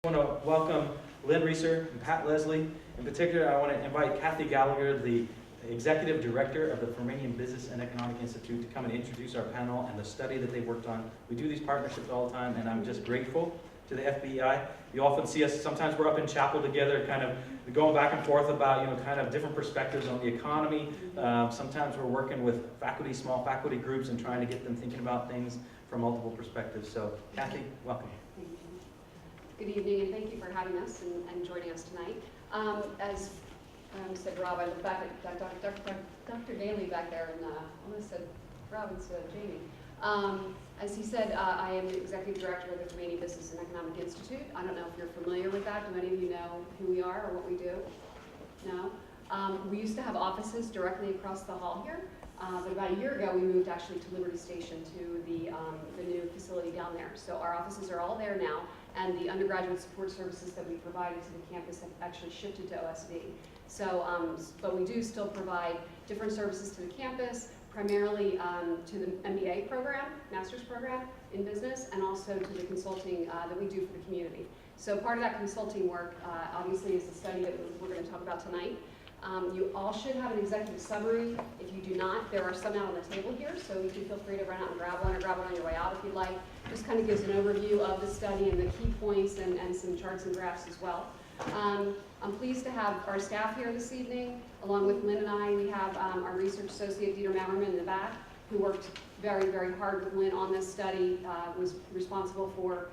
I want to welcome Lynn, Reaser, and Pat Leslie. In particular, I want to invite Cathy Gallagher, the Executive Director of the Fermanian Business and Economic Institute, to come and introduce our panel and the study that they worked on. We do these partnerships all the time, and I'm just grateful to the FBEI. You often see us, sometimes we're up in chapel together, kind of going back and forth about, kind of different perspectives on the economy. Sometimes we're working with faculty, small faculty groups, and trying to get them thinking about things from multiple perspectives. So, Cathy, welcome. Thank you. Good evening, and thank you for having us and joining us tonight. As said Rob, I look back at Dr. Daly back there, and I almost said Rob instead of Jamie. As he said, I am the Executive Director of the Fermanian Business and Economic Institute. I don't know if you're familiar with that. Do any of you know who we are or what we do? No? We used to have offices directly across the hall here, but about a year ago we moved actually to Liberty Station, to the new facility down there. So our offices are all there now, and the undergraduate support services that we provided to the campus have actually shifted to OSB. So, but we do still provide different services to the campus, primarily to the MBA program, master's program in business, and also to the consulting that we do for the community. So part of that consulting work, obviously, is the study that we're going to talk about tonight. You all should have an executive summary. If you do not, there are some out on the table here, so you can feel free to run out and grab one, or grab one on your way out if you'd like. Just kind of gives an overview of the study and the key points, and some charts and graphs as well. I'm pleased to have our staff here this evening. Along with Lynn and I, we have our research associate, Dieter Mammerman, in the back, who worked very, very hard with Lynn on this study, was responsible for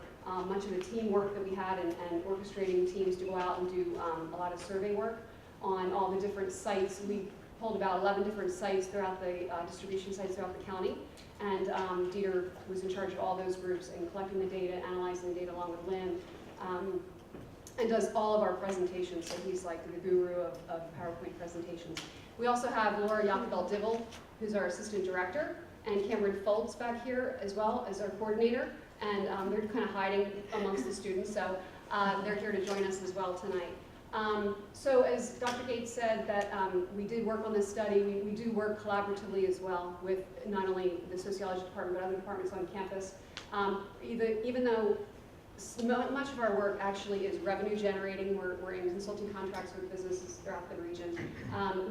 much of the teamwork that we had, and orchestrating teams to go out and do a lot of survey work on all the different sites. We pulled about 11 different sites throughout the distribution sites throughout the county, and Dieter was in charge of all those groups and collecting the data, analyzing the data along with Lynn. And does all of our presentations, so he's like the guru of PowerPoint presentations. We also have Laura Yakabel-Dibble, who's our assistant director, and Cameron Foltz back here as well as our coordinator, and they're kind of hiding amongst the students, so they're here to join us as well tonight. So as Dr. Gates said, that we did work on this study. We do work collaboratively as well with not only the sociology department, but other departments on campus. Even though much of our work actually is revenue generating. We're in consulting contracts with businesses throughout the region.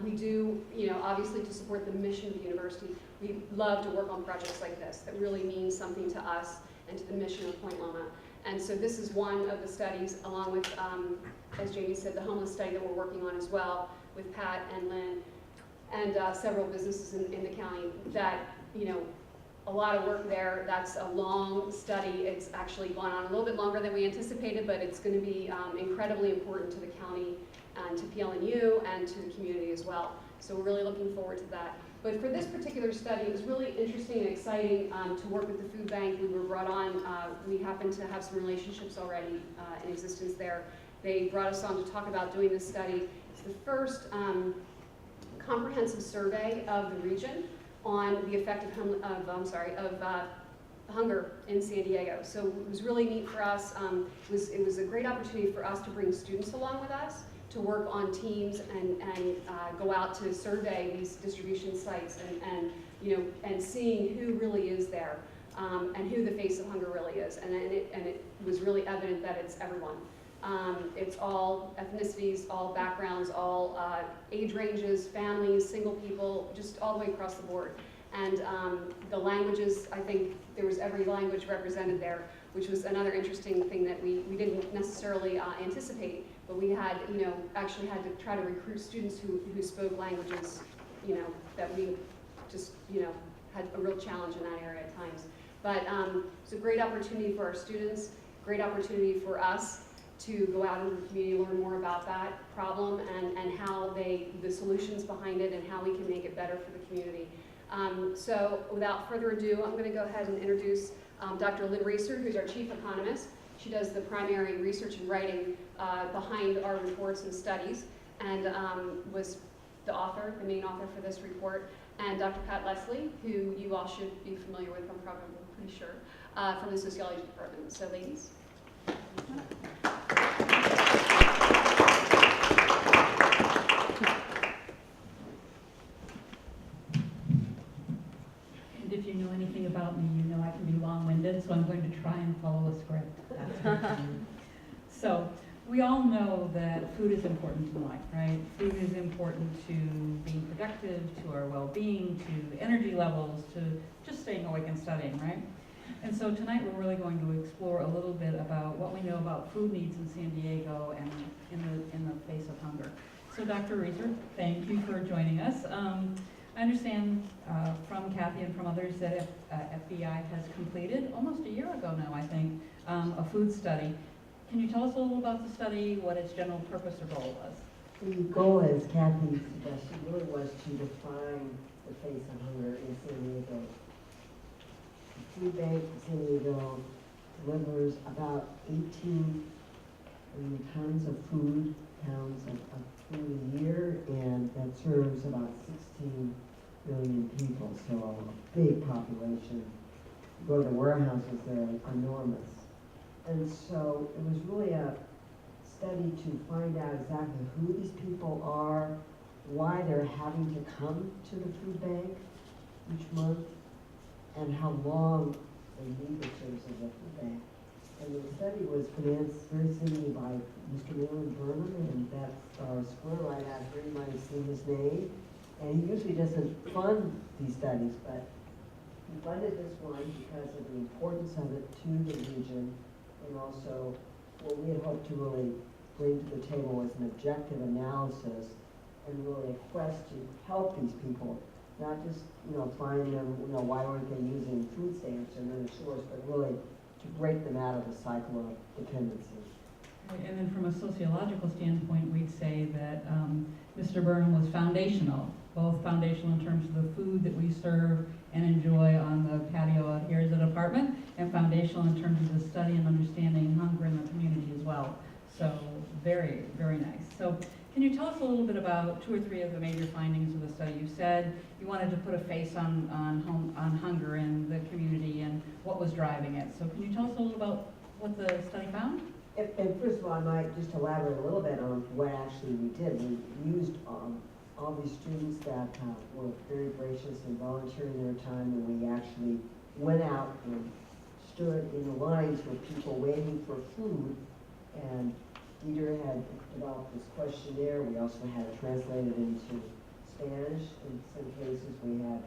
We do, obviously to support the mission of the university, we love to work on projects like this that really mean something to us and to the mission of Point Loma. And so this is one of the studies, along with, as Jamie said, the homeless study that we're working on as well with Pat and Lynn and several businesses in the county that, a lot of work there. That's a long study. It's actually gone on a little bit longer than we anticipated, but it's going to be incredibly important to the county and to PLNU and to the community as well. So we're really looking forward to that. But for this particular study, it was really interesting and exciting to work with the food bank. We were brought on. We happen to have some relationships already in existence there. They brought us on to talk about doing this study. It's the first comprehensive survey of the region on the effect of hunger in San Diego. So it was really neat for us. It was a great opportunity for us to bring students along with us to work on teams and go out to survey these distribution sites and seeing who really is there and who the face of hunger really is. And it was really evident that it's everyone. It's all ethnicities, all backgrounds, all age ranges, families, single people, just all the way across the board. And the languages, I think there was every language represented there, which was another interesting thing that we didn't necessarily anticipate, but we had, actually had to try to recruit students who spoke languages, that we just, had a real challenge in that area at times. But it's a great opportunity for our students, great opportunity for us to go out into the community, learn more about that problem and how the solutions behind it and how we can make it better for the community. So without further ado, I'm going to go ahead and introduce Dr. Lynn Reaser, who's our chief economist. She does the primary research and writing behind our reports and studies, and was the main author for this report. And Dr. Pat Leslie, who you all should be familiar with, I'm probably pretty sure, from the sociology department. So ladies. And if you know anything about me, you know I can be long-winded, so I'm going to try and follow a script. So we all know that food is important in life, right? Food is important to being productive, to our well-being, to energy levels, to just staying awake and studying, right? And so tonight we're really going to explore a little bit about what we know about food needs in San Diego and in the face of hunger. So Dr. Reaser, thank you for joining us. I understand from Cathy and from others that FBI has completed, almost a year ago now, I think, a food study. Can you tell us a little about the study, what its general purpose or goal was? The goal, as Cathy suggested, really was to define the face of hunger in San Diego. The food bank in San Diego delivers about 18 million tons of food, pounds of food a year, and that serves about 16 million people, so a big population. You go to the warehouses, they're enormous. And so it was really a study to find out exactly who these people are, why they're having to come to the food bank each month, and how long they need the services of the food bank. And the study was financed very simply by Mr. Burnham, and that's our square right out here. You might have seen his name. And he usually doesn't fund these studies, but he funded this one because of the importance of it to the region, and also what we had hoped to really bring to the table was an objective analysis and really a quest to help these people, not just, find them, why weren't they using food stamps or another source, but really to break them out of the cycle of dependency. And then from a sociological standpoint, we'd say that Mr. Burnham was foundational, both foundational in terms of the food that we serve and enjoy on the patio out here as an apartment, and foundational in terms of the study and understanding hunger in the community as well. So very, very nice. So can you tell us a little bit about 2 or 3 of the major findings of the study? You said you wanted to put a face on hunger in the community and what was driving it. So can you tell us a little about what the study found? And first of all, I might just elaborate a little bit on what actually we did. We used all these students that were very gracious and volunteering their time, and we actually went out and stood in the lines with people waiting for food. And Dieter had developed this questionnaire. We also had it translated into Spanish. In some cases, we had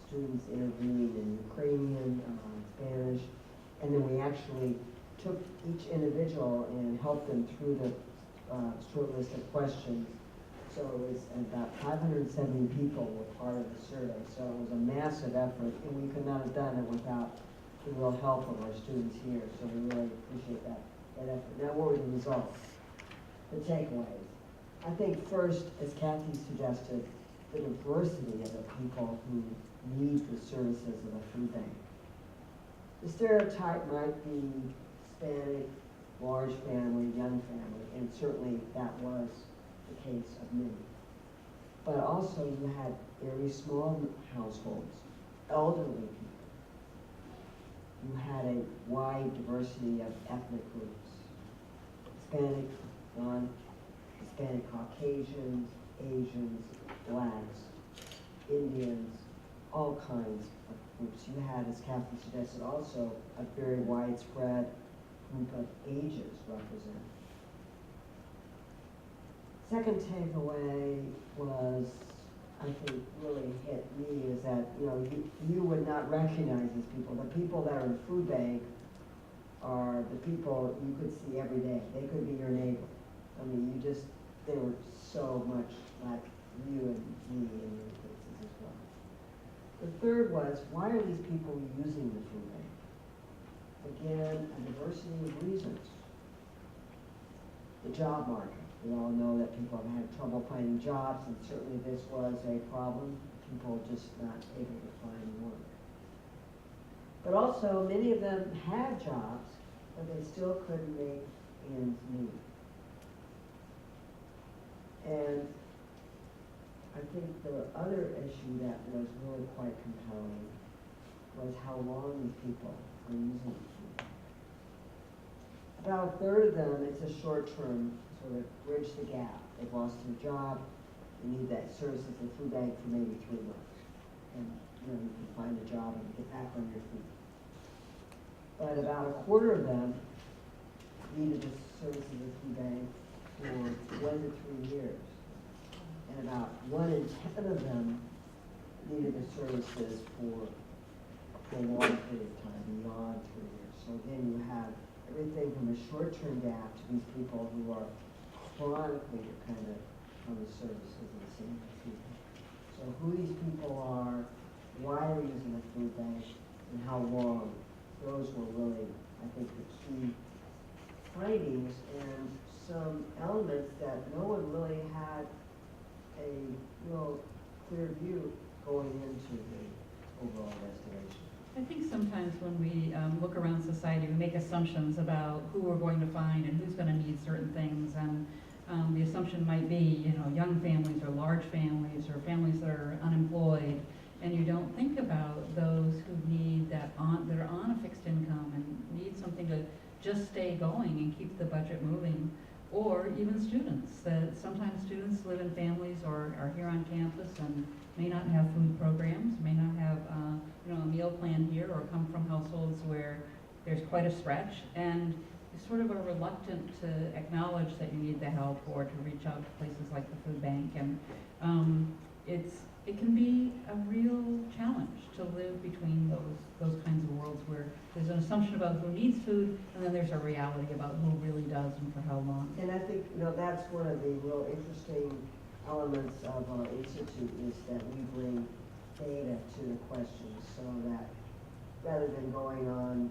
students interviewing in Ukrainian, Spanish, and then we actually took each individual and helped them through the short list of questions. So it was about 570 people were part of the survey. So it was a massive effort, and we could not have done it without the real help of our students here. So we really appreciate that effort. Now, what were the results? The takeaways. I think first, as Cathy suggested, the diversity of the people who need the services of a food bank. The stereotype might be Hispanic, large family, young family, and certainly that was the case of many. But also you had very small households, elderly people. You had a wide diversity of ethnic groups, Hispanic, non-Hispanic, Caucasians, Asians, Blacks, Indians, all kinds of groups. You had, as Cathy suggested, also a very widespread group of ages represented. Second takeaway was, I think, really hit me is that, you would not recognize these people. The people that are in food bank are the people you could see every day. They could be your neighbor. I mean, they were so much like you and me in many cases as well. The third was, why are these people using the food bank? Again, a diversity of reasons. The job market. We all know that people have had trouble finding jobs, and certainly this was a problem. People just not able to find work. But also, many of them had jobs, but they still couldn't make ends meet. And I think the other issue that was really quite compelling was how long these people are using the food bank. About a third of them, it's a short-term sort of bridge the gap. They've lost their job, they need that service at the food bank for maybe 3 months. And you can find a job and get back on your feet. But about a quarter of them needed the services at food bank for 1 to 3 years. And about 1 in 10 of them needed the services for a long period of time, beyond 3 years. So again, you have everything from a short-term gap to these people who are chronically dependent on the services of the same food bank. So who these people are, why they're using the food bank, and how long, those were really, I think, the key findings and some elements that no one really had a real clear view going into the overall investigation. I think sometimes when we look around society, we make assumptions about who we're going to find and who's going to need certain things. And the assumption might be, you know, young families or large families or families that are unemployed. And you don't think about those who need that are on a fixed income and need something to just stay going and keep the budget moving. Or even students, that sometimes students live in families or are here on campus and may not have food programs, may not have you know, a meal plan here, or come from households where there's quite a stretch, and sort of are reluctant to acknowledge that you need the help or to reach out to places like the food bank. And it can be a real challenge to live between those kinds of worlds where there's an assumption about who needs food, and then there's a reality about who really does and for how long. And I think, you know, that's one of the real interesting elements of our institute, is that we bring data to the questions, so that rather than going on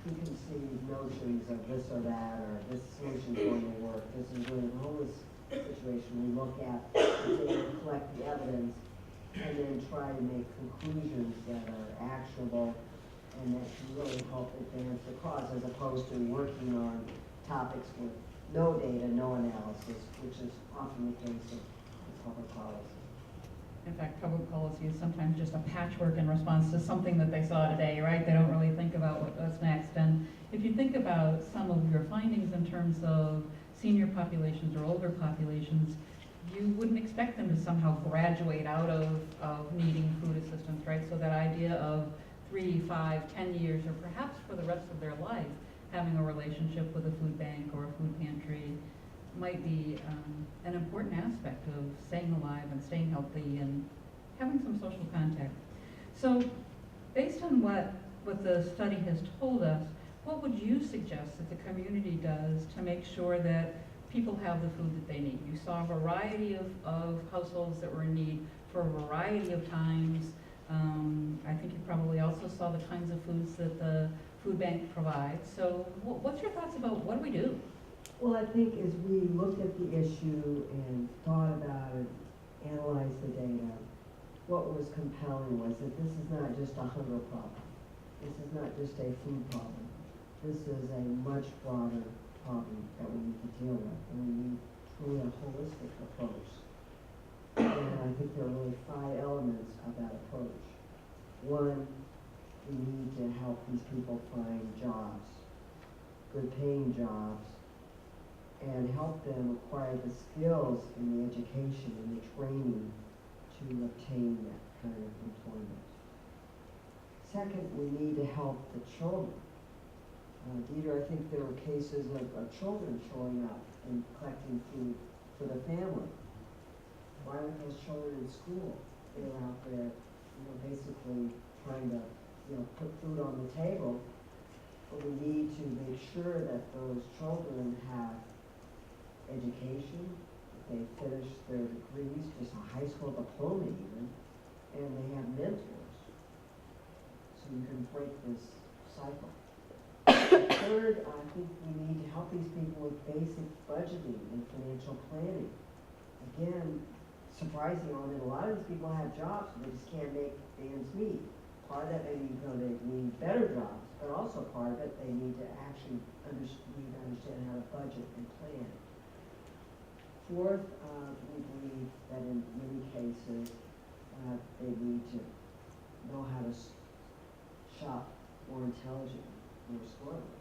preconceived notions of this or that, or this solution's going to work, this is really the whole situation. We look at the data, collect the evidence, and then try to make conclusions that are actionable and that can really help advance the cause, as opposed to working on topics with no data, no analysis, which is often the case of public policy. In fact, public policy is sometimes just a patchwork in response to something that they saw today, right? They don't really think about what's next. And if you think about some of your findings in terms of senior populations or older populations, you wouldn't expect them to somehow graduate out of needing food assistance, right? So that idea of 3, 5, 10 years, or perhaps for the rest of their life, having a relationship with a food bank or a food pantry might be an important aspect of staying alive and staying healthy and having some social contact. So based on what the study has told us, what would you suggest that the community does to make sure that people have the food that they need? You saw a variety of households that were in need for a variety of times. I think you probably also saw the kinds of foods that the food bank provides. So what's your thoughts about what do we do? Well, I think as we looked at the issue and thought about it, analyzed the data, what was compelling was that this is not just a hunger problem. This is not just a food problem. This is a much broader problem that we need to deal with, and we need truly a holistic approach. And I think there are really 5 elements of that approach. 1, we need to help these people find jobs, good paying jobs, and help them acquire the skills and the education and the training to obtain that kind of employment. Second, we need to help the children. Dieter, I think there were cases of children showing up and collecting food for the family. Why aren't those children in school? They were out there, you know, basically trying to, you know, put food on the table. But we need to make sure that those children have education, they finish their degrees, just a high school diploma even, and they have mentors. So you can break this cycle. Third, I think we need to help these people with basic budgeting and financial planning. Again, surprisingly, I mean, a lot of these people have jobs, but they just can't make ends meet. Part of that, they need, you know, they need better jobs, but also part of it, they need to actually understand how to budget and plan. Fourth, we believe that in many cases, they need to know how to shop more intelligently, more smartly,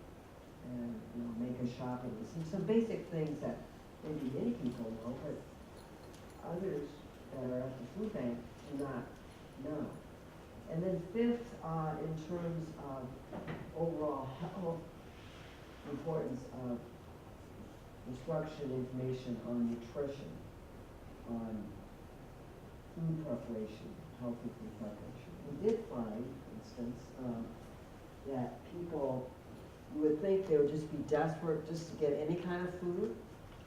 and, you know, make a shopping list. And some basic things that maybe many people know, but others that are at the food bank do not know. And then fifth, in terms of overall health, importance of instruction, information on nutrition, on food preparation, healthy food preparation. We did find, for instance, that people, you would think they would just be desperate just to get any kind of food,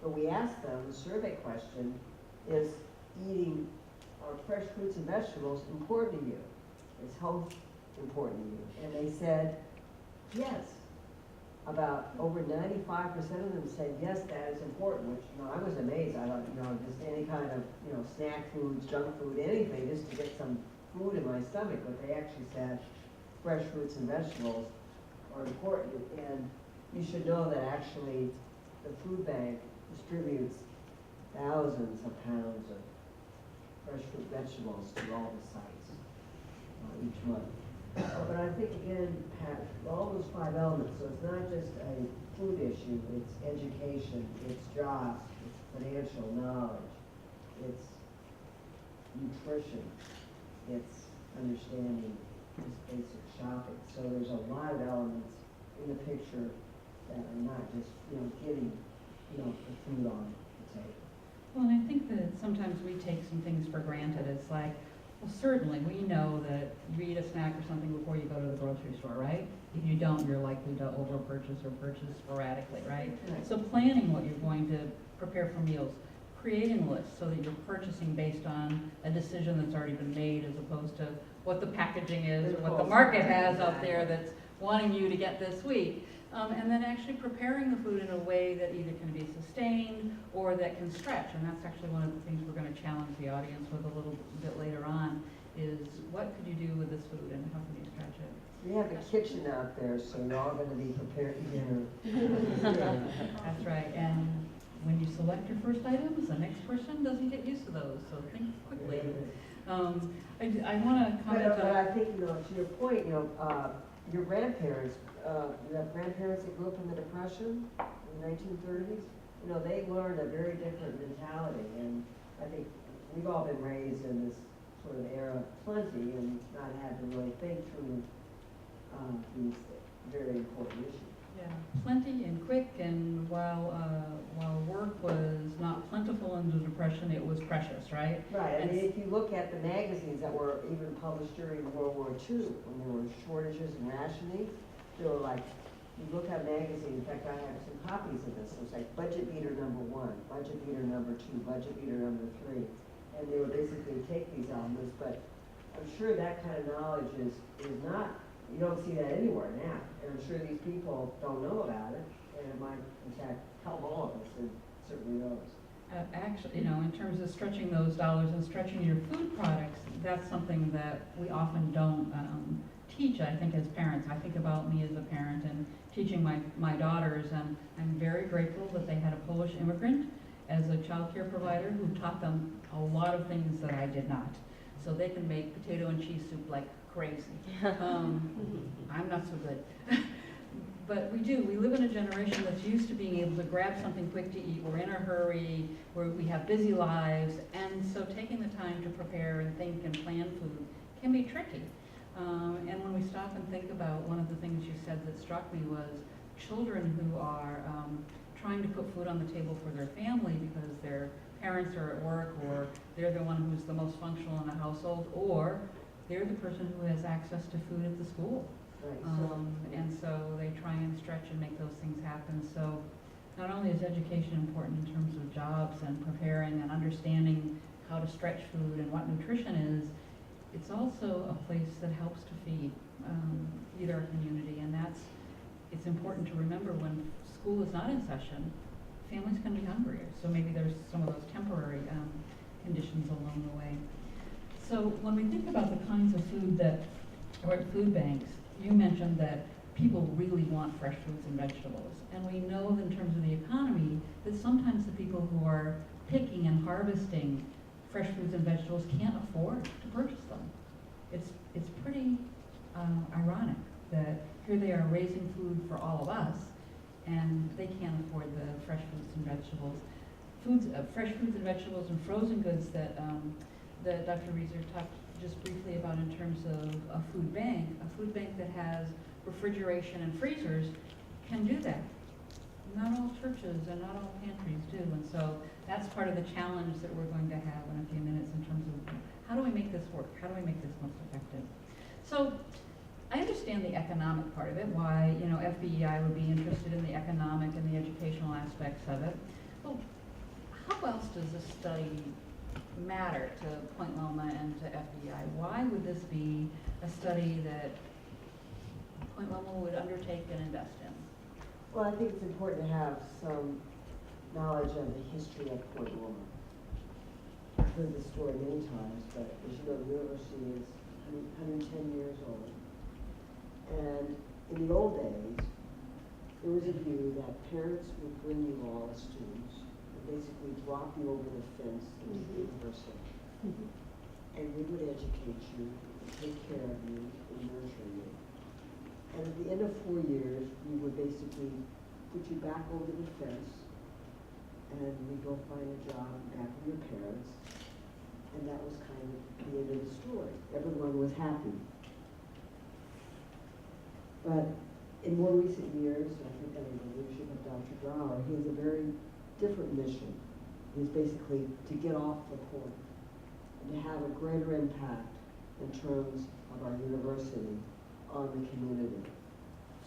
but we asked them, the survey question is, eating fresh fruits and vegetables important to you? Is health important to you? And they said, yes. About over 95% of them said, yes, that is important, which, I was amazed. I thought, just any kind of, snack foods, junk food, anything, just to get some food in my stomach. But they actually said fresh fruits and vegetables are important. And you should know that actually the food bank distributes thousands of pounds of fresh fruit vegetables to all the sites each month. But I think again, Pat, all those 5 elements, so it's not just a food issue, it's education, it's jobs, it's financial knowledge, it's nutrition, it's understanding just basic shopping. So there's a lot of elements in the picture that are not just, getting, the food on the table. Well, and I think that sometimes we take some things for granted. It's like, well, certainly we know that you eat a snack or something before you go to the grocery store, right? If you don't, you're likely to over-purchase or purchase sporadically, right? Right. So planning what you're going to prepare for meals, creating lists so that you're purchasing based on a decision that's already been made as opposed to what the packaging is or what the market has out there that's wanting you to get this week. And then actually preparing the food in a way that either can be sustained or that can stretch. And that's actually one of the things we're going to challenge the audience with a little bit later on is what could you do with this food and how can you stretch it? We have a kitchen out there, so you're all going to be prepared dinner. That's right. And when you select your first items, the next person doesn't get used to those. So think quickly. I want to comment But on... I think, to your point, your grandparents, you have grandparents that grew up in the Depression in the 1930s. They learned a very different mentality, and I think we've all been raised in this sort of era of plenty and not had to really think through these very important issues. Yeah, plenty and quick, and while work was not plentiful in the Depression, it was precious, right? Right. I mean, if you look at the magazines that were even published during World War II, when there were shortages and rationing, they were like, you look at magazines, in fact, I have some copies of this. It was like Budget Beater #1, Budget Beater #2, Budget Beater #3. And they would basically take these elements, but I'm sure that kind of knowledge is not, you don't see that anywhere now. And I'm sure these people don't know about it, and it might, in fact, help all of us, and certainly those. Actually, in terms of stretching those dollars and stretching your food products, that's something that we often don't teach, I think, as parents. I think about me as a parent and teaching my daughters, and I'm very grateful that they had a Polish immigrant as a child care provider who taught them a lot of things that I did not. So they can make potato and cheese soup like crazy. I'm not so good. But we live in a generation that's used to being able to grab something quick to eat. We're in a hurry, we have busy lives, and so taking the time to prepare and think and plan food can be tricky. And when we stop and think about one of the things you said that struck me was children who are trying to put food on the table for their family because their parents are at work, or they're the one who's the most functional in the household, or they're the person who has access to food at the school. Right. And so they try and stretch and make those things happen. So not only is education important in terms of jobs and preparing and understanding how to stretch food and what nutrition is, it's also a place that helps to feed our community. And it's important to remember when school is not in session, families can be hungrier. So maybe there's some of those temporary conditions along the way. So when we think about the kinds of food or at food banks, you mentioned that people really want fresh fruits and vegetables. And we know that in terms of the economy, that sometimes the people who are picking and harvesting fresh fruits and vegetables can't afford to purchase them. It's pretty ironic that here they are raising food for all of us, and they can't afford the fresh fruits and vegetables. Fresh fruits and vegetables and frozen goods that Dr. Reaser talked just briefly about in terms of a food bank that has refrigeration and freezers can do that. not all churches and not all pantries do, and so that's part of the challenge that we're going to have in a few minutes in terms of how do we make this work? How do we make this most effective? So I understand the economic part of it, why, you know, FBEI would be interested in the economic and the educational aspects of it. Well, how else does this study matter to Point Loma and to FBEI? Why would this be a study that Point Loma would undertake and invest in? Well, I think it's important to have some knowledge of the history of Point Loma. I've heard this story many times, but as you know, the university is 110 years old. And in the old days, there was a view that parents would bring you all as students and basically drop you over the fence into the university. And we would educate you, take care of you, and nurture you. And at the end of 4 years, we would basically put you back over the fence, and we go find a job back with your parents, and that was kind of the end of the story. Everyone was happy. But in more recent years, I think under the leadership of Dr. Gallagher, he has a very different mission. It's basically to get off the point and to have a greater impact in terms of our university on the community.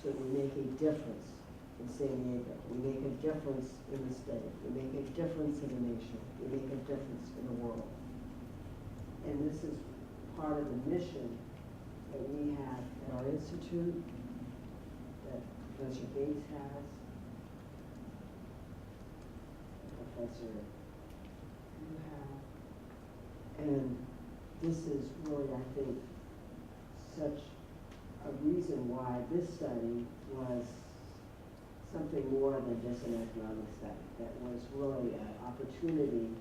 So we make a difference in San Diego. We make a difference in the state. We make a difference in the nation. We make a difference in the world. And this is part of the mission that we have at our institute, that Professor Bates has, Professor you have. And this is really, I think, such a reason why this study was something more than just an economic study. That was really an opportunity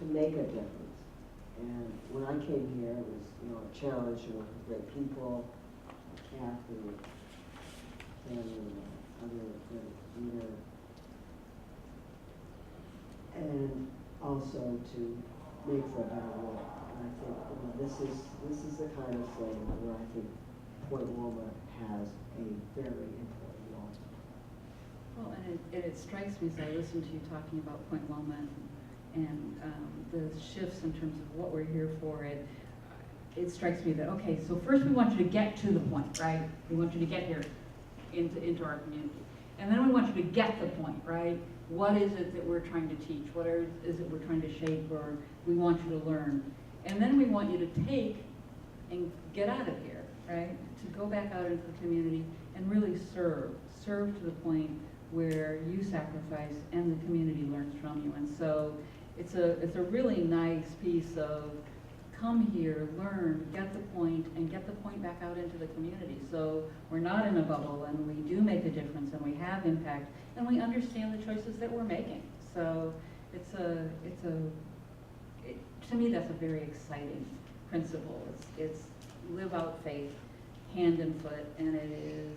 to make a difference. And when I came here, it was, you know, a challenge to work with great people, Cathy, and other great leader, and also to make for a better world. And I think, you know, this is the kind of thing where I think Point Loma has a very important role. Well, and it strikes me as I listen to you talking about Point Loma and the shifts in terms of what we're here for. It strikes me that, okay, so first we want you to get to the point, right? We want you to get here into our community. And then we want you to get the point, right? What is it that we're trying to teach? What is it we're trying to shape, or we want you to learn? And then we want you to take and get out of here, right? To go back out into the community and really serve to the point where you sacrifice and the community learns from you. And so it's a really nice piece of come here, learn, get the point, and get the point back out into the community. So we're not in a bubble, and we do make a difference, and we have impact, and we understand the choices that we're making. So to me, that's a very exciting principle. It's live out faith, hand and foot, and it is,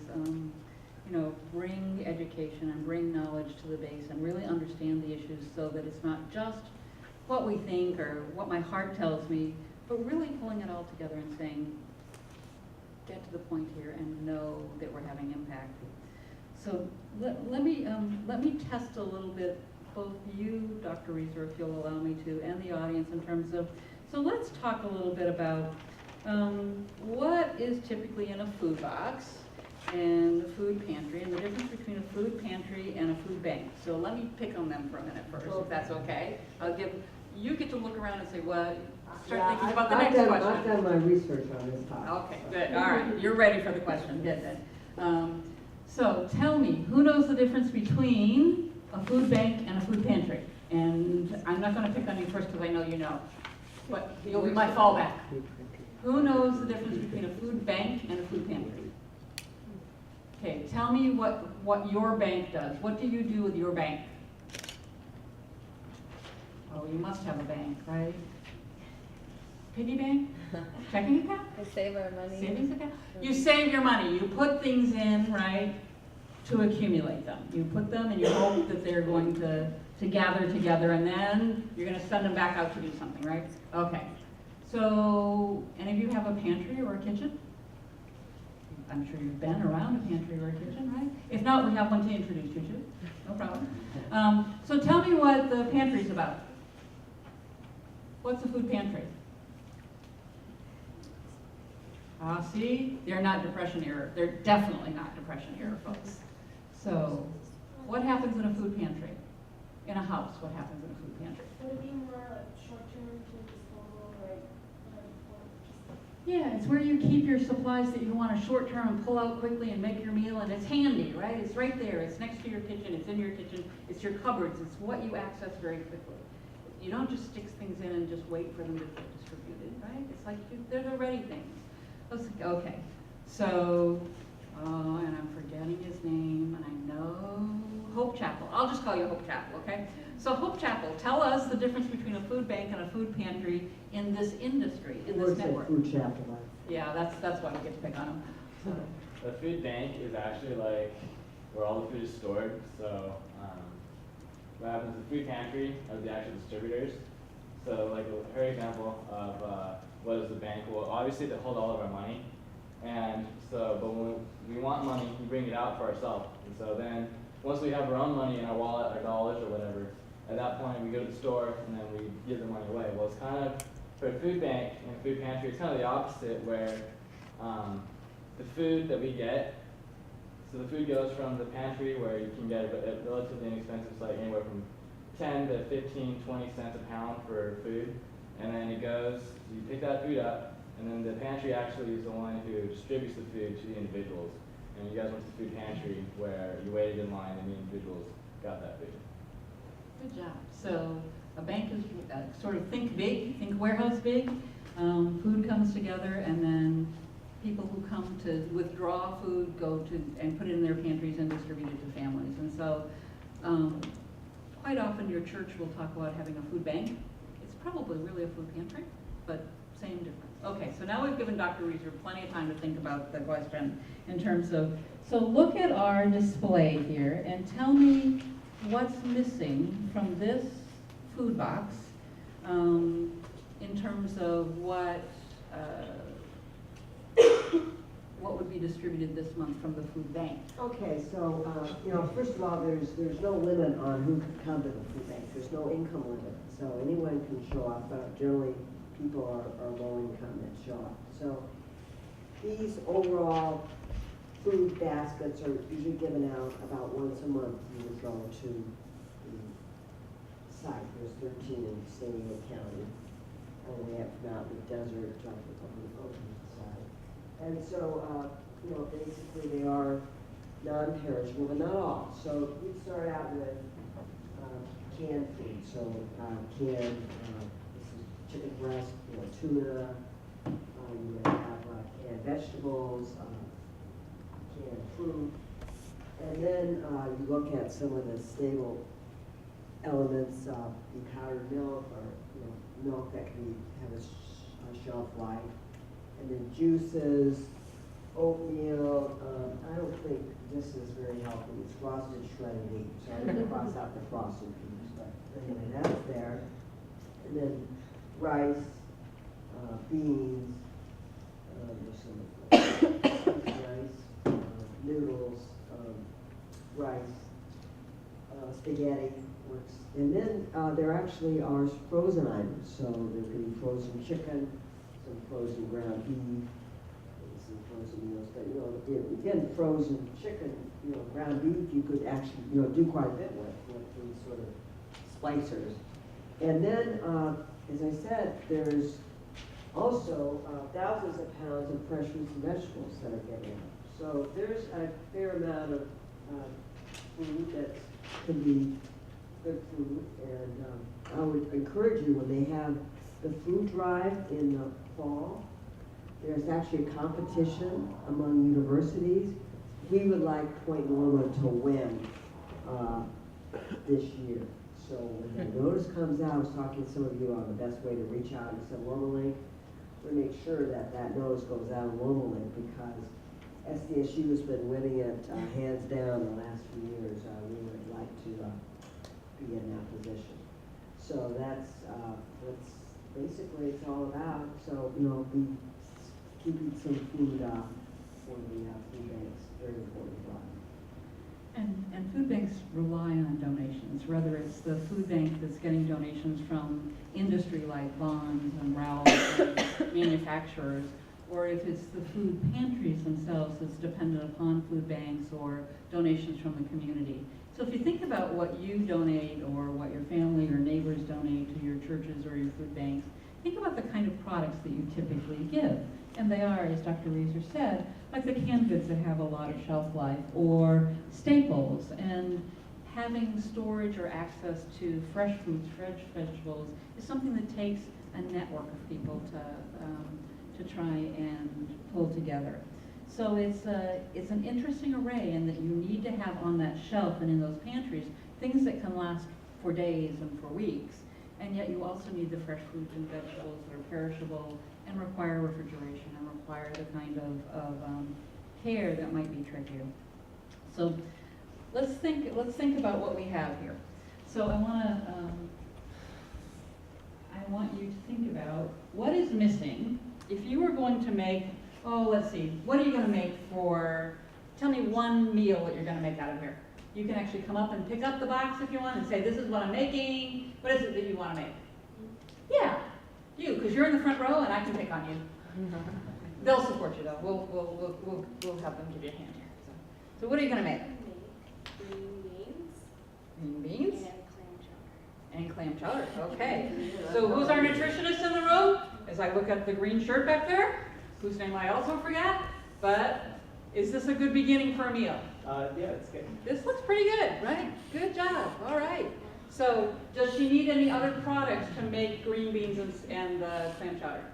you know, bring education and bring knowledge to the base and really understand the issues so that it's not just what we think or what my heart tells me, but really pulling it all together and saying, get to the point here and know that we're having impact. So let me test a little bit, both you, Dr. Reaser, if you'll allow me to, and the audience in terms of, so let's talk a little bit about what is typically in a food box and the food pantry, and the difference between a food pantry and a food bank. So let me pick on them for a minute first, if that's okay. You get to look around and say, well, start thinking about the next question. I've done my research on this topic. Okay, good, all right, you're ready for the question, good. So tell me, who knows the difference between a food bank and a food pantry? And I'm not gonna pick on you first because I know you know, but you'll be my fallback. Who knows the difference between a food bank and a food pantry? Okay, tell me what your bank does. What do you do with your bank? Oh, you must have a bank, right? Piggy bank? Checking account? We save our money. Savings account? You save your money. You put things in, right, to accumulate them. You put them and you hope that they're going to gather together, and then you're going to send them back out to do something, right? Okay. So, any of you have a pantry or a kitchen? I'm sure you've been around a pantry or a kitchen, right? If not, we have one to introduce you to, no problem. So tell me what the pantry's about. What's a food pantry? See, they're not Depression era. They're definitely not Depression era folks. So, what happens in a food pantry? In a house, what happens in a food pantry? Would it be more like short-term to disposal, like, Yeah, it's where you keep your supplies that you want to short term and pull out quickly and make your meal, and it's handy, right? It's right there, it's next to your kitchen, it's in your kitchen, it's your cupboards, it's what you access very quickly. You don't just stick things in and just wait for them to get distributed, right? It's like they're the ready things. Okay, so, and I'm forgetting his name, and I know Hope Chapel. I'll just call you Hope Chapel, okay? So Hope Chapel, tell us the difference between a food bank and a food pantry in this industry, in this network. Food chapel. Yeah, that's why we get to pick on them. The food bank is actually like where all the food is stored. So what happens is the food pantry are the actual distributors. So like her example of what is the bank? Well, obviously they hold all of our money. And so, but when we want money, we bring it out for ourselves. And so then once we have our own money in our wallet, our dollars or whatever, at that point we go to the store and then we give the money away. Well, it's kind of, for a food bank and a food pantry, it's kind of the opposite where the food that we get, so the food goes from the pantry where you can get it relatively inexpensive, it's like anywhere from 10 to 15, 20 cents a pound for food. And then it goes, you pick that food up, and then the pantry actually is the one who distributes the food to the individuals. And you guys went to the food pantry where you waited in line and the individuals got that food. Good job. So a bank is sort of think big, think warehouse big. Food comes together, and then people who come to withdraw food go to and put it in their pantries and distribute it to families. And so quite often your church will talk about having a food bank. It's probably really a food pantry, but same difference. Okay, so now we've given Dr. Reaser plenty of time to think about the question in terms of, so look at our display here and tell me what's missing from this food box in terms of what would be distributed this month from the food bank. Okay, so, first of all, there's no limit on who can come to the food bank. There's no income limit, so anyone can show up, but generally people are low income that show up. So these overall food baskets are usually given out about once a month. You would go to the site. There's 13 in San Diego County, all the way up from out in the desert on the ocean side. And so, basically they are non-perishable, but not all. So we start out with canned food. So this is chicken breast, tuna. You may have canned vegetables, canned fruit, and then you look at some of the stable elements, the powdered milk, or milk that can have a shelf life, and then juices, oatmeal. I don't think this is very healthy. It's frosted shredded wheat, so I didn't cross out the frosted piece, but anyway, that's there. And then rice, beans, there's some rice, noodles, rice, spaghetti works. And then there actually are frozen items, so there could be frozen chicken, some frozen ground beef, some frozen meals. But again, frozen chicken, ground beef, you could actually do quite a bit with these sort of splicers. And then, as I said, there's also thousands of pounds of fresh fruits and vegetables that are getting out. So there's a fair amount of food that can be good food. And I would encourage you, when they have the food drive in the fall, there's actually a competition among universities. We would like Point Loma to win this year. So when the notice comes out, I was talking to some of you on the best way to reach out and send Loma Link. We make sure that notice goes out on Loma Link, because SDSU has been winning it hands down the last few years. We would like to be in that position. So that's basically it's all about. So be keeping some food when we have food banks, very important to us. And food banks rely on donations, whether it's the food bank that's getting donations from industry like Vons and Ralph's and manufacturers, or if it's the food pantries themselves that's dependent upon food banks or donations from the community. So if you think about what you donate or what your family or neighbors donate to your churches or your food banks, think about the kind of products that you typically give. And they are, as Dr. Reaser said, like the canned goods that have a lot of shelf life, or staples, and having storage or access to fresh fruits, fresh vegetables is something that takes a network of people to try and pull together. So it's an interesting array in that you need to have on that shelf and in those pantries things that can last for days and for weeks, and yet you also need the fresh fruits and vegetables that are perishable and require refrigeration and require the kind of care that might be trickier. So let's think about what we have here. So I want you to think about what is missing. If you were going to make, let's see, what are you going to make tell me one meal that you're going to make out of here. You can actually come up and pick up the box if you want and say, this is what I'm making. What is it that you want to make? Yeah, you, because you're in the front row and I can pick on you. They'll support you though. We'll have them give you a hand here. So what are you going to make? Green beans. Green beans? And clam chowder. And clam chowder, okay. So who's our nutritionist in the room? As I look at the green shirt back there, whose name I also forgot, but is this a good beginning for a meal? Yeah, it's good. This looks pretty good, right? Good job, all right. So does she need any other products to make green beans and clam chowder?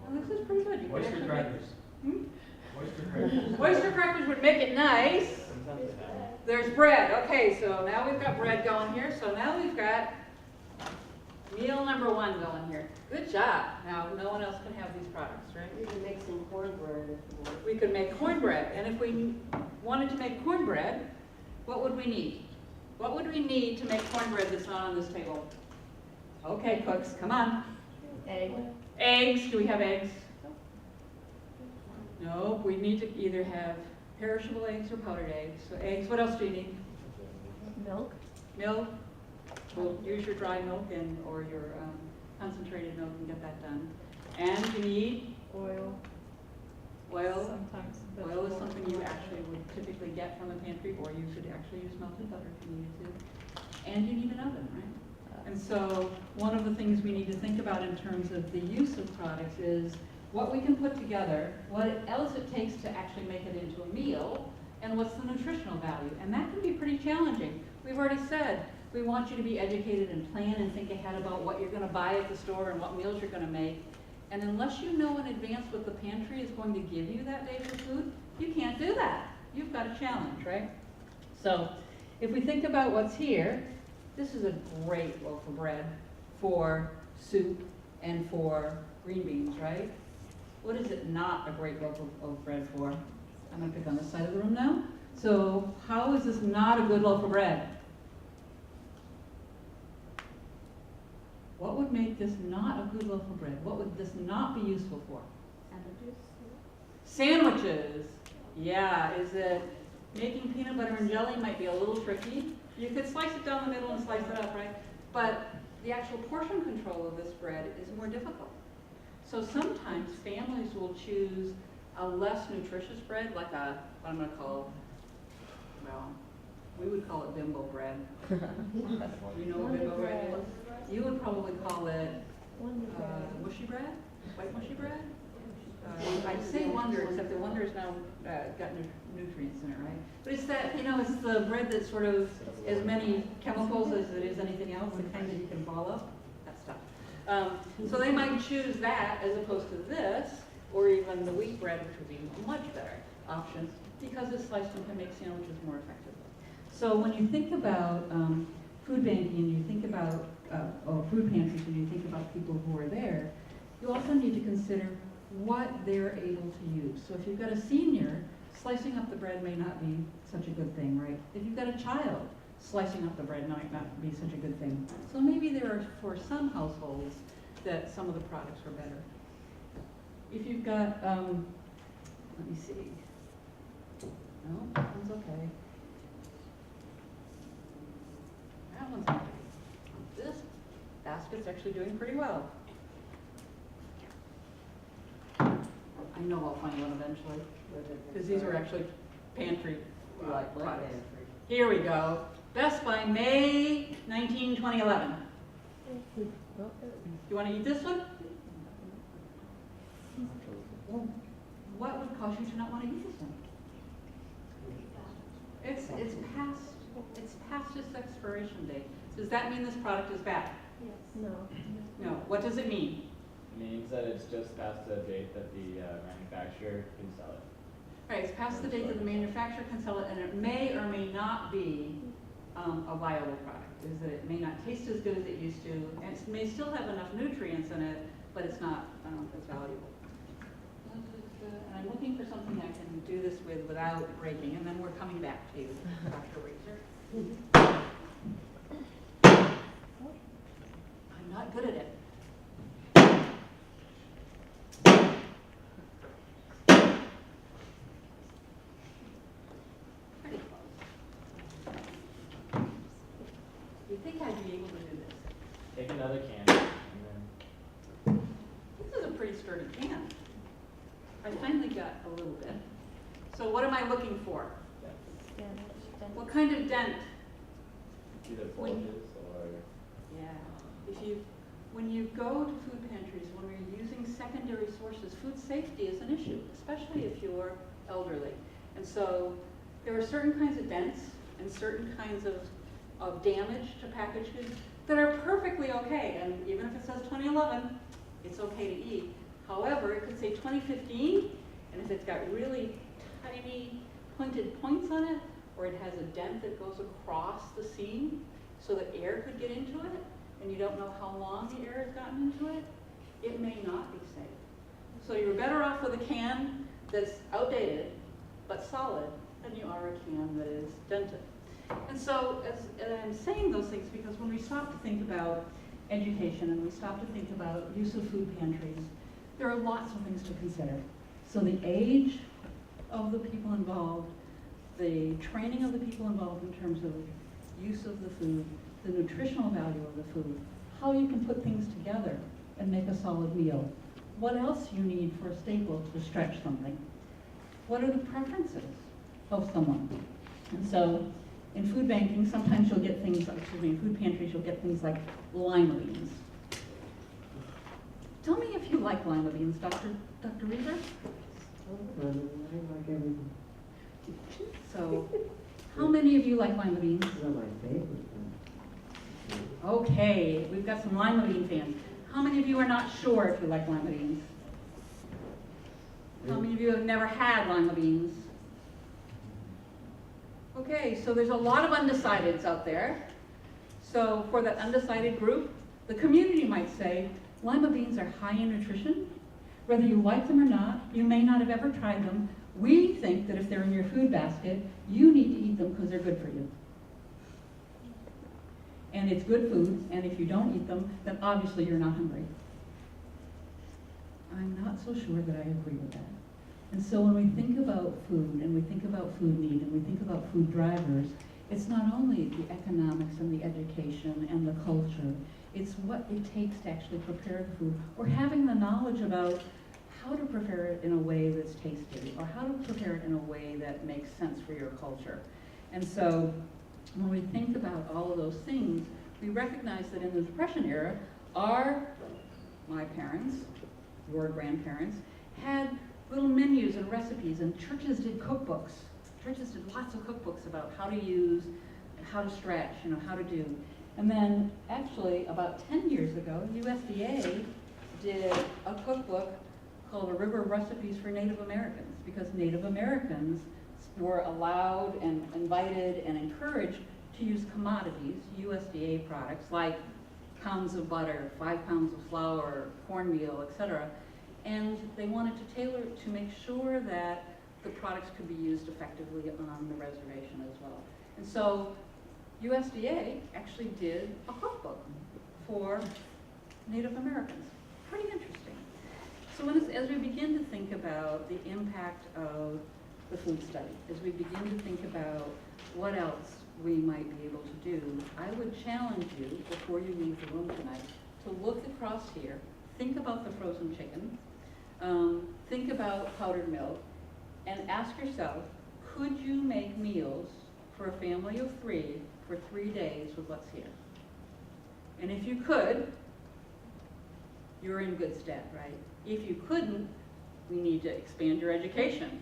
Well, this is pretty good. You could Oyster actually crackers. Hmm? Oyster crackers. Oyster crackers would make it nice. There's bread. Okay, so now we've got bread going here. So now we've got meal number 1 going here. Good job. Now, no one else can have these products, right? We can make some cornbread if you want. We could make cornbread. And if we wanted to make cornbread, what would we need? What would we need to make cornbread that's not on this table? Okay, cooks, come on. Egg. Eggs. Do we have eggs? No, we need to either have perishable eggs or powdered eggs. So eggs, what else do you need? Milk. Milk. We'll use your dry milk or your concentrated milk and get that done. And you need Oil. oil. Sometimes. Oil is something you actually would typically get from the pantry, or you could actually use melted butter if you needed to. And you need an oven, right? And so one of the things we need to think about in terms of the use of products is what we can put together, what else it takes to actually make it into a meal, and what's the nutritional value. And that can be pretty challenging. We've already said we want you to be educated and plan and think ahead about what you're going to buy at the store and what meals you're going to make. And unless you know in advance what the pantry is going to give you that day for food, you can't do that. You've got a challenge, right? So if we think about what's here, this is a great loaf of bread for soup and for green beans, right? What is it not a great loaf of bread for? I'm going to pick on this side of the room now. So how is this not a good loaf of bread? What would make this not a good loaf of bread? What would this not be useful for? Sandwiches. Sandwiches. Yeah, is it making peanut butter and jelly might be a little tricky. You could slice it down the middle and slice it up, right? But the actual portion control of this bread is more difficult. So sometimes families will choose a less nutritious bread, like what I'm going to call, well, we would call it bimbo bread. You know what bimbo bread is? You would probably call it mushy bread, white mushy bread. I'd say Wonder, except the Wonder is now got nutrients in it, right? But it's that, it's the bread that's sort of as many chemicals as it is anything else, the kind that you can ball up, that stuff. So they might choose that as opposed to this, or even the wheat bread, which would be a much better option, because it's sliced and can make sandwiches more effectively. So when you think about food banking and you think about food pantries and you think about people who are there, you also need to consider what they're able to use. So if you've got a senior, slicing up the bread may not be such a good thing, right? If you've got a child, slicing up the bread might not be such a good thing. So maybe there are, for some households, that some of the products are better. If you've got Let me see. No, that one's okay. That one's okay. This basket's actually doing pretty well. I know I'll find one eventually, because these are actually pantry products. Here we go. Best by May 19, 2011. You want to eat this one? What would cause you to not want to eat this one? It's past its expiration date. Does that mean this product is bad? Yes. No. What does it mean? It means that it's just past the date that the manufacturer can sell it. Right, it's past the date that the manufacturer can sell it, and it may or may not be a viable product. Is that it may not taste as good as it used to, and it may still have enough nutrients in it, but it's not as valuable. And I'm looking for something I can do this with without breaking, and then we're coming back to you, Dr. Reaser. I'm not good at it. Pretty close. You think I'd be able to do this? Take another can and then This is a pretty sturdy can. I finally got a little bit. So what am I looking for? What kind of dent? either When- bulges or Yeah. When you go to food pantries, when we're using secondary sources, food safety is an issue, especially if you're elderly. And so there are certain kinds of dents and certain kinds of damage to packaged goods that are perfectly okay. And even if it says 2011, it's okay to eat. However, it could say 2015, and if it's got really tiny pointed points on it, or it has a dent that goes across the seam so that air could get into it, and you don't know how long the air has gotten into it, it may not be safe. So you're better off with a can that's outdated but solid than you are a can that is dented. And so as I'm saying those things because when we stop to think about education and we stop to think about use of food pantries, there are lots of things to consider. So the age of the people involved, the training of the people involved in terms of use of the food, the nutritional value of the food, how you can put things together and make a solid meal. What else you need for a staple to stretch something? What are the preferences of someone? And so in food banking, sometimes you'll get things, in food pantries, you'll get things like lima beans. Tell me if you like lima beans, Dr. Reaser. I like everything. So, how many of you like lima beans? These are my favorite thing. Okay, we've got some lima bean fans. How many of you are not sure if you like lima beans? How many of you have never had lima beans? Okay, so there's a lot of undecideds out there. So for that undecided group, the community might say, lima beans are high in nutrition. Whether you like them or not, you may not have ever tried them. We think that if they're in your food basket, you need to eat them because they're good for you. And it's good food, and if you don't eat them, then obviously you're not hungry. I'm not so sure that I agree with that. And so when we think about food, and we think about food need, and we think about food drivers, it's not only the economics and the education and the culture, it's what it takes to actually prepare the food, or having the knowledge about how to prepare it in a way that's tasty, or how to prepare it in a way that makes sense for your culture. And so when we think about all of those things, we recognize that in the Depression era, my parents, your grandparents, had little menus and recipes, and churches did cookbooks. Churches did lots of cookbooks about how to use, how to stretch, how to do. And then actually about 10 years ago, USDA did a cookbook called A River of Recipes for Native Americans, because Native Americans were allowed and invited and encouraged to use commodities, USDA products, like pounds of butter, 5 pounds of flour, cornmeal, etc. And they wanted to tailor it to make sure that the products could be used effectively on the reservation as well. And so USDA actually did a cookbook for Native Americans. Pretty interesting. So as we begin to think about the impact of the food study, as we begin to think about what else we might be able to do, I would challenge you, before you leave the room tonight, to look across here, think about the frozen chicken, think about powdered milk, and ask yourself, could you make meals for a family of 3 for 3 days with what's here? And if you could, you're in good stead, right? If you couldn't, we need to expand your education,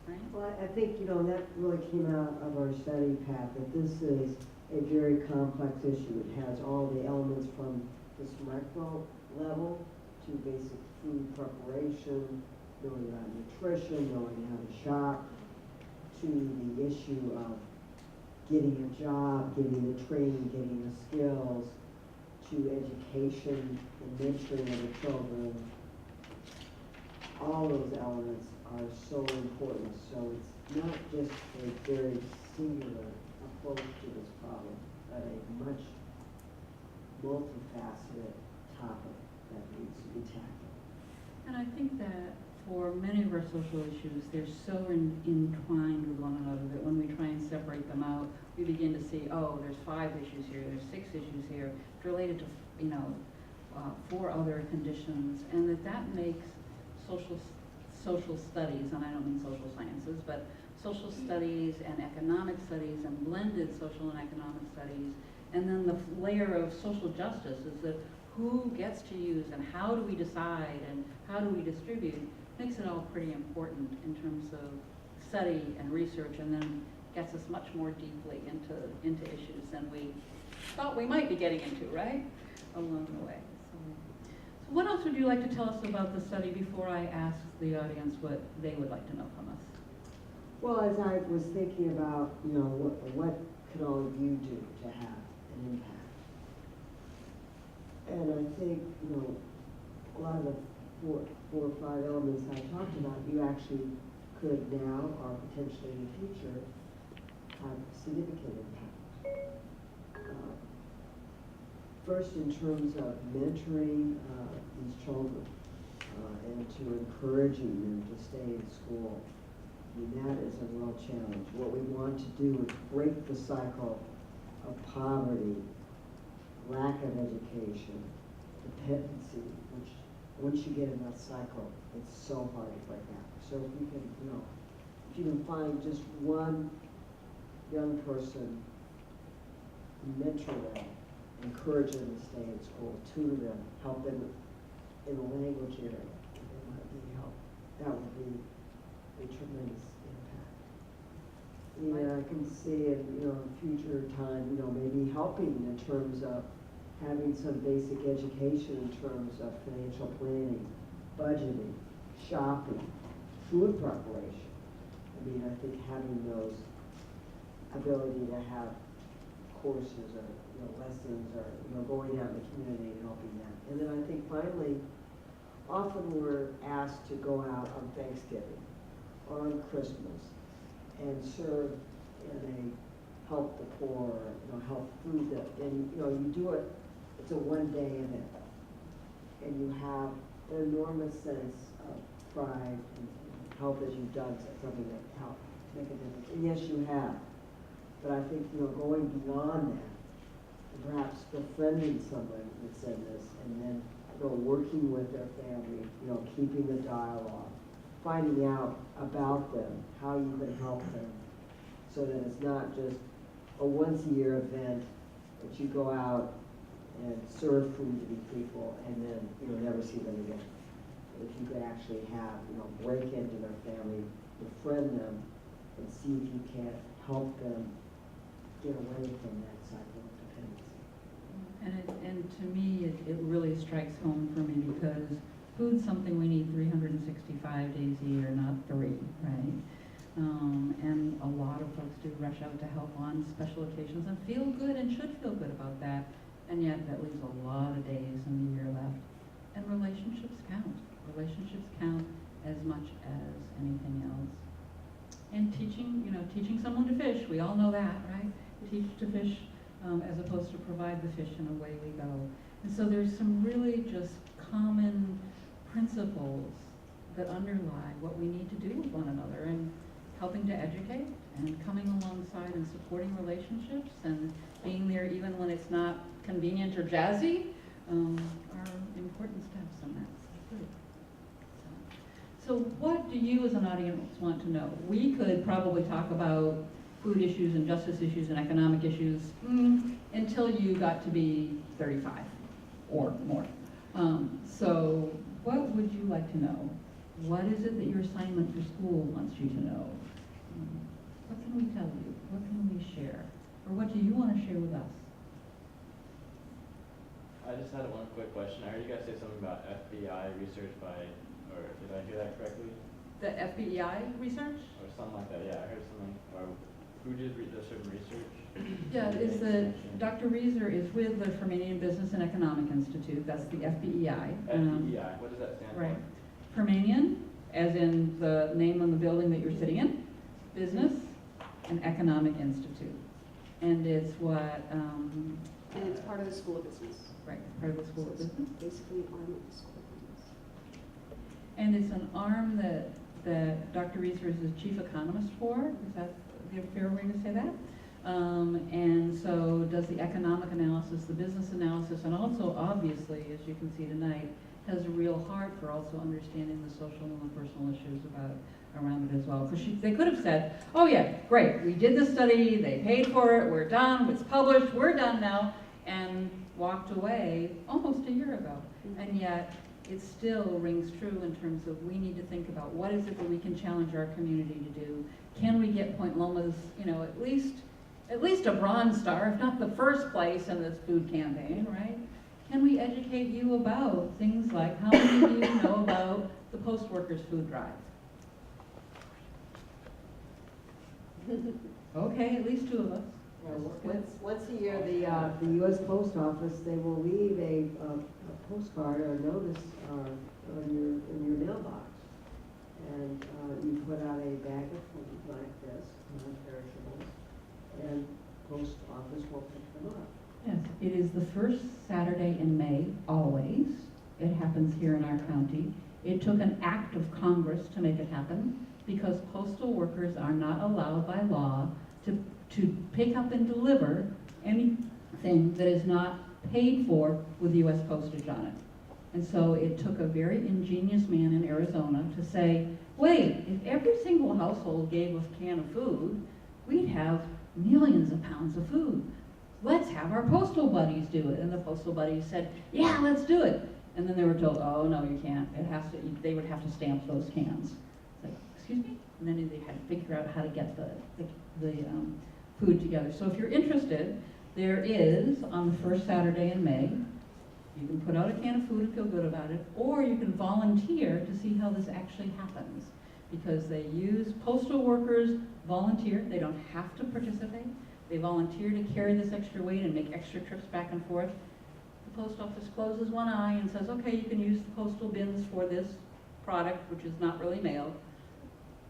right? Well, I think, that really came out of our study, Pat, that this is a very complex issue. It has all the elements from this micro level to basic food preparation, knowing about nutrition, knowing how to shop, to the issue of getting a job, getting the training, getting the skills, to education and mentoring of the children. All those elements are so important. So it's not just a very singular approach to this problem, but a much multifaceted topic that needs to be tackled. And I think that for many of our social issues, they're so entwined with one another that when we try and separate them out, we begin to see, oh, there's 5 issues here, there's 6 issues here, it's related to, 4 other conditions, and that makes social studies, and I don't mean social sciences, but social studies and economic studies and blended social and economic studies, and then the layer of social justice is that who gets to use and how do we decide and how do we distribute, makes it all pretty important in terms of study and research, and then gets us much more deeply into issues than we thought we might be getting into, right, along the way. So what else would you like to tell us about the study before I ask the audience what they would like to know from us? Well, as I was thinking about, what could all of you do to have an impact? And I think, a lot of the four or five elements I talked about, you actually could now or potentially in the future have significant impact. First, in terms of mentoring these children and to encouraging them to stay in school. I mean, that is a real challenge. What we want to do is break the cycle of poverty, lack of education, dependency, which once you get in that cycle, it's so hard to break out. So if you can, if you can find just one young person, mentor them, encourage them to stay in school, tutor them, help them in the language area, if they might need help, that would be a tremendous impact. I can see in, future time, maybe helping in terms of having some basic education in terms of financial planning, budgeting, shopping, food preparation. I think having those ability to have courses or lessons or going out in the community and helping them. And then I think finally, often we're asked to go out on Thanksgiving or on Christmas and serve in a help the poor, help food them. And you do it, it's a one-day event. And you have an enormous sense of pride and help as you've done something that helped make a difference. And yes, you have. But I think, going beyond that, and perhaps befriending someone that's in this, and then, working with their family, keeping the dialogue, finding out about them, how you can help them, so that it's not just a once-a-year event that you go out and serve food to these people and then, never see them again. If you could actually have, break into their family, befriend them, and see if you can help them get away from that cycle of dependency. And to me, it really strikes home for me because food's something we need 365 days a year, not 3, right? And a lot of folks do rush out to help on special occasions and feel good and should feel good about that. And yet that leaves a lot of days in the year left. And relationships count. Relationships count as much as anything else. And teaching someone to fish, we all know that, right? Teach to fish as opposed to provide the fish and away we go. And so there's some really just common principles that underlie what we need to do with one another, and helping to educate and coming alongside and supporting relationships and being there even when it's not convenient or jazzy are important steps on that. So good. So what do you as an audience want to know? We could probably talk about food issues and justice issues and economic issues until you got to be 35 or more. So what would you like to know? What is it that your assignment for school wants you to know? What can we tell you? What can we share? Or what do you want to share with us? I just had one quick question. I heard you guys say something about FBI research by, or did I hear that correctly? The FBEI research? Or something like that, yeah, I heard something, or who did the certain research? Yeah, it's Dr. Reaser is with the Fermanian Business and Economic Institute. That's the FBEI. FEI, what does that stand for? Right. Fermanian, as in the name on the building that you're sitting in, Business and Economic Institute. And it's what, And it's part of the School of Business. right, part of the School of So it's Business. basically an arm of the School of Business. And it's an arm that Dr. Reaser is the chief economist for. Is that the fair way to say that? And so does the economic analysis, the business analysis, and also obviously, as you can see tonight, has a real heart for also understanding the social and personal issues around it as well. Because they could have said, oh yeah, great, we did the study, they paid for it, we're done, it's published, we're done now, and walked away almost a year ago. And yet, it still rings true in terms of we need to think about what is it that we can challenge our community to do. Can we get Point Loma's, at least a bronze star, if not the first place in this food campaign, right? Can we educate you about things like how many of you know about the Post Workers Food Drive? Okay, at least two of us. Once a year, the U.S. Post Office, they will leave a postcard or notice in your mailbox. And you put out a bag of food like this, non-perishables, and post office will pick them up. Yes, it is the first Saturday in May, always. It happens here in our county. It took an act of Congress to make it happen because postal workers are not allowed by law to pick up and deliver anything that is not paid for with U.S. postage on it. And so it took a very ingenious man in Arizona to say, wait, if every single household gave a can of food, we'd have millions of pounds of food. Let's have our postal buddies do it. And the postal buddies said, yeah, let's do it. And then they were told, oh, no, you can't. They would have to stamp those cans. It's like, excuse me? And then they had to figure out how to get the food together. So if you're interested, there is, on the first Saturday in May, you can put out a can of food and feel good about it, or you can volunteer to see how this actually happens. Because they use postal workers, volunteer, they don't have to participate. They volunteer to carry this extra weight and make extra trips back and forth. The post office closes one eye and says, okay, you can use the postal bins for this product, which is not really mail.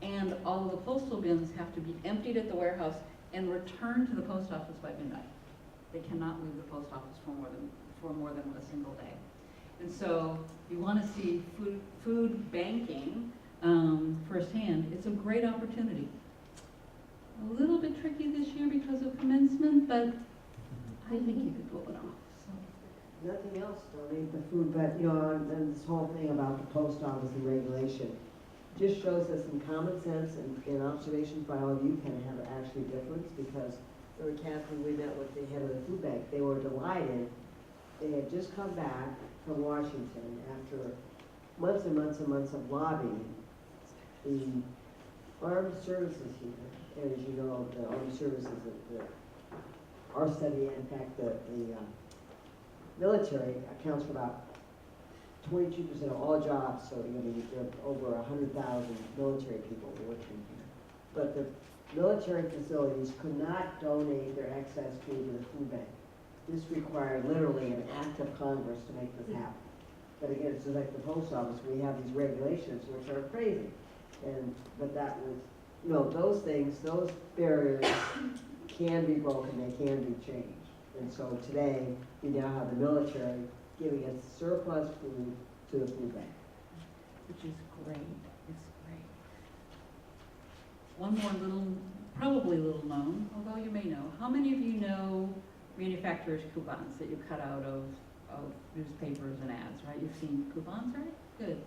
And all of the postal bins have to be emptied at the warehouse and returned to the post office by midnight. They cannot leave the post office for more than a single day. And so you want to see food banking firsthand. It's a great opportunity. A little bit tricky this year because of commencement, but I think you could pull it off. So. Nothing else, donate the food, but and this whole thing about the post office and regulation just shows that some common sense and observations by all of you can have actually difference, because Cathy, we met with the head of the food bank. They were delighted. They had just come back from Washington after months and months and months of lobbying. The armed services here, as you know, the armed services that our study, in fact, the military accounts for about 22% of all jobs, so there are over 100,000 military people working here. But the military facilities could not donate their excess food to the food bank. This required literally an act of Congress to make this happen. But again, it's just like the post office, we have these regulations which are crazy. But that was, those things, those barriers can be broken, they can be changed. And so today, we now have the military giving us surplus food to the food bank. which is great. It's great. One more little, probably little known, although you may know. How many of you know manufacturers' coupons that you cut out of newspapers and ads, right? You've seen coupons, right? Good.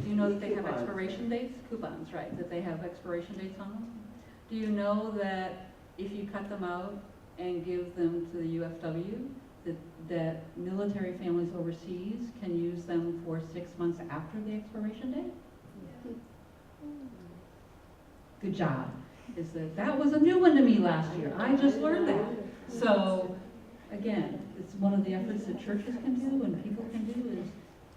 Do you know that they have Coupons. expiration dates? Coupons, right, that they have expiration dates on them? Do you know that if you cut them out and give them to the UFW, that military families overseas can use them for 6 months after the expiration date? Good job. That was a new one to me last year. I just learned that. So, again, it's one of the efforts that churches can do and people can do is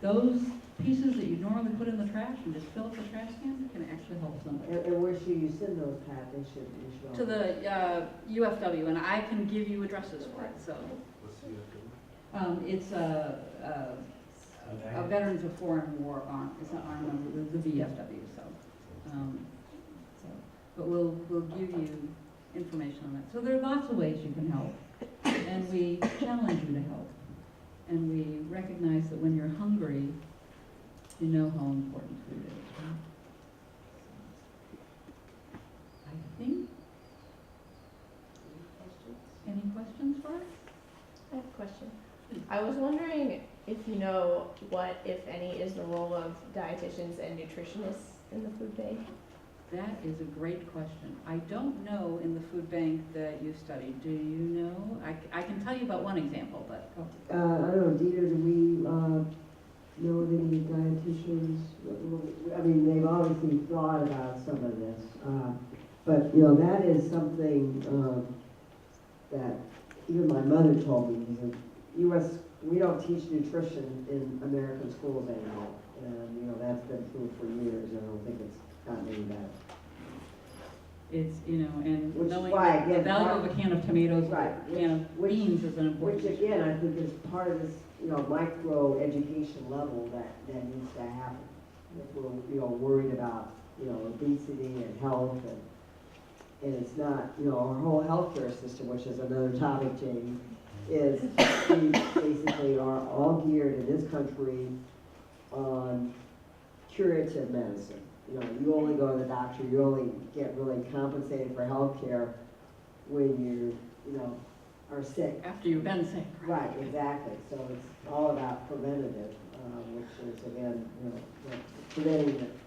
those pieces that you normally put in the trash and just fill up the trash can can actually help somebody. And where should you send those, Pat? They should all. To the UFW, and I can give you addresses for it, so. It's a Veterans of Foreign War Arm, it's an arm of the VFW, so. But we'll give you information on that. So there are lots of ways you can help, and we challenge you to help. And we recognize that when you're hungry, you know how important food is. Right? I think. Any questions for us? I have a question. I was wondering if you know what, if any, is the role of dietitians and nutritionists in the food bank? That is a great question. I don't know in the food bank that you studied. Do you know? I can tell you about one example, but. I don't know, Dieter, do we know of any dietitians? I mean, they've obviously thought about some of this, but you know, that is something that even my mother told me. We don't teach nutrition in American schools anymore, and you know that's been true for years. And I don't think it's gotten any better. It's, and Which is knowing why, that the again, value of a can of tomatoes, Right. a can of beans is an important Which issue. again, I think is part of this, micro education level that needs to happen. If we're, worried about, obesity and health and it's not, our whole healthcare system, which is another topic, Jamie, is we basically are all geared in this country on curative medicine. You only go to the doctor, you only get really compensated for health care when you are sick. After you've been sick. Right, exactly. So it's all about preventative, which is again, preventing it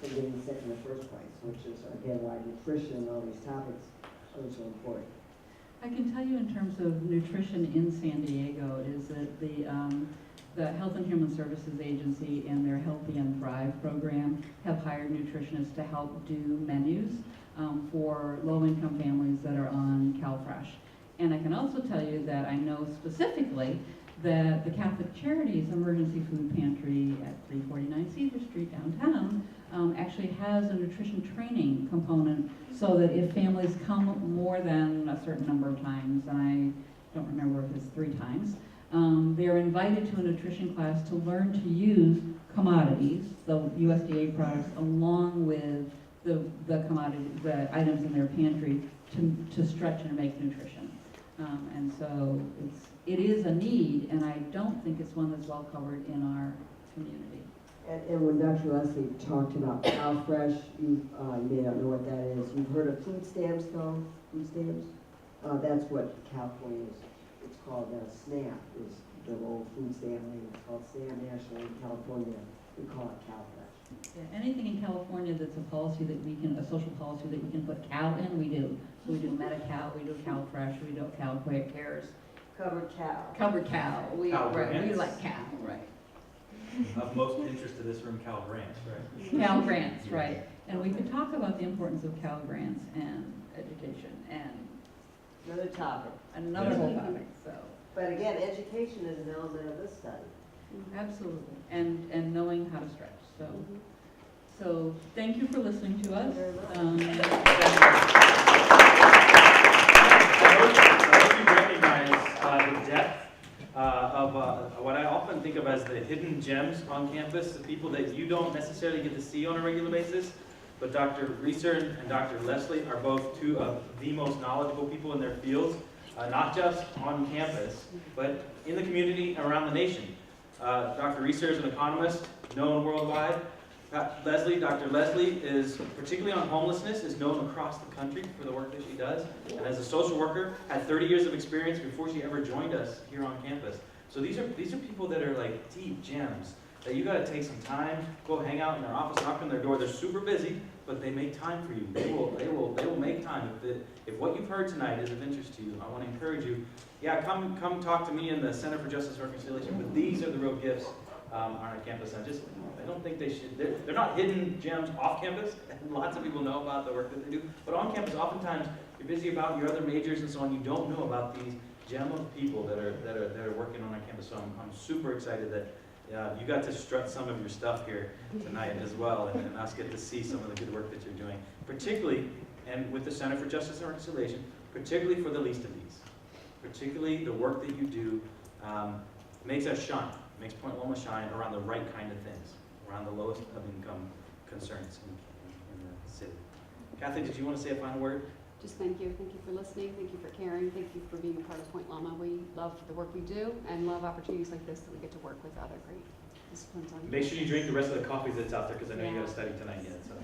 from getting sick in the first place, which is again why nutrition and all these topics are so important. I can tell you in terms of nutrition in San Diego is that the Health and Human Services Agency and their Healthy and Thrive program have hired nutritionists to help do menus for low-income families that are on CalFresh. And I can also tell you that I know specifically that the Catholic Charities Emergency Food Pantry at 349 Cedar Street downtown actually has a nutrition training component so that if families come more than a certain number of times, and I don't remember if it's 3 times, they're invited to a nutrition class to learn to use commodities, the USDA products, along with the commodity, the items in their pantry to stretch and make nutrition. And so it is a need, and I don't think it's one that's well covered in our community. And when Dr. Leslie talked about CalFresh, you may not know what that is. You've heard of food stamps, though? Food stamps? That's what California is. It's called SNAP, is the old food stamp name. It's called SNAP nationally. In California, we call it CalFresh. Yeah, anything in California that's a policy that we can, a social policy that we can put Cal in, we do. So we do Medi-Cal, we do CalFresh, we do Cal Cares. Covered cow. Covered Cal, we Grants. like Cal, right. Of most interest to this room, Cal Grants, right? Cal Grants, right. And we could talk about the importance of Cal Grants and education and Another topic. another whole topic, so. But again, education is an element of this study. Absolutely, and knowing how to stretch, so. So, thank you for listening to us. I hope you recognize the depth of what I often think of as the hidden gems on campus, the people that you don't necessarily get to see on a regular basis. But Dr. Reaser and Dr. Leslie are both 2 of the most knowledgeable people in their fields, not just on campus, but in the community around the nation. Dr. Reaser is an economist known worldwide. Dr. Leslie is, particularly on homelessness, is known across the country for the work that she does. And as a social worker, had 30 years of experience before she ever joined us here on campus. So these are people that are like deep gems that you gotta take some time, go hang out in their office, knock on their door. They're super busy, but they make time for you. They will make time. If what you've heard tonight is of interest to you, I wanna encourage you, yeah, come talk to me in the Center for Justice and Reconciliation, but these are the real gifts on our campus. I don't think they should, they're not hidden gems off campus, and lots of people know about the work that they do, but on campus, oftentimes, you're busy about your other majors and so on, you don't know about these gem of people that are working on our campus. So I'm super excited that you got to strut some of your stuff here tonight as well, and us get to see some of the good work that you're doing, particularly, and with the Center for Justice and Reconciliation, particularly for the least of these. Particularly the work that you do makes us shine, makes Point Loma shine around the right kind of things, around the lowest of income concerns in the city. Cathy, did you want to say a final word? Just thank you for listening, thank you for caring, thank you for being a part of Point Loma. We love the work we do and love opportunities like this that we get to work with other great disciplines on. Make sure you drink the rest of the coffee that's out there, because I know you got to study tonight yet. So.